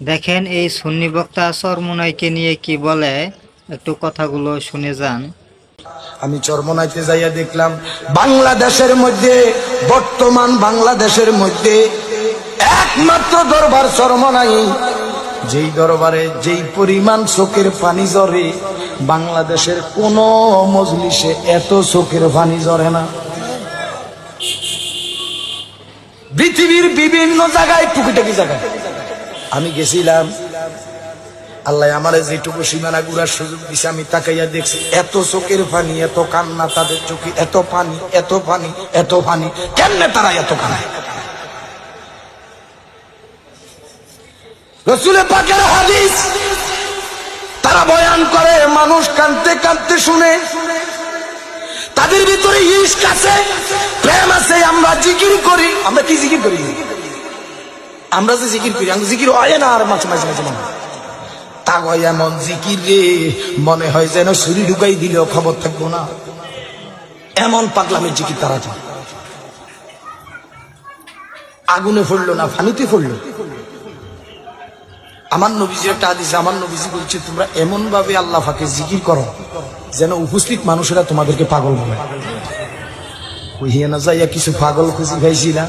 দেখেন এই সুন্নি বক্তা চরমোনাইকে নিয়ে কি বলে, একটু কথাগুলো শুনে যান। আমি চরমোনাইতে যাইয়া দেখলাম বাংলাদেশের মধ্যে, বর্তমান বাংলাদেশের মধ্যে একমাত্র দরবার চরমোনাই, যেই দরবারে যেই পরিমাণ চোখের পানি ঝরে বাংলাদেশের কোন মজলিসে এত চোখের পানি ঝরে না। পৃথিবীর বিভিন্ন জায়গায় টুকিটাকি জায়গায় আমি গেছিলাম, আল্লাহ আমারে যেটুকু সীমানা ঘুরার সুযোগ দিছে আমি তাকাইয়া দেখছি এত চোখের পানি, এত কান্না তাদের চোখে, এত পানি, এত পানি, এত পানি। কেমনে তারা এত কান্নায়? রাসূল পাকের হাদিস তারা বয়ান করে, মানুষ কাঁদতে কাঁদতে শুনে, তাদের ভিতরে ইশক আছে, প্রেম আছে। আমরা জিকির করি, আমরা কি জিকির করি? আমরা যে জিকির করি, আমরা জিকির হয় না আর মাঝে মাঝে মাঝে মনে তা হয় এমন জিকির রে, মনে হয় যেন ছুরি ঢুকাই দিলেও খবর থাকবো না, এমন পাগলামের জিকির তারা চায়। আগুনে পড়লো না ফানিতে পড়লো। আমার নবীজি একটা হাদিস, আমার নবীজি বলছে তোমরা এমন ভাবে আল্লাহ পাকে জিকির করো যেন উপস্থিত মানুষেরা তোমাদেরকে পাগল বলে। কইয়া না যাইয়া কিছু পাগল খুঁজি খাইছি না।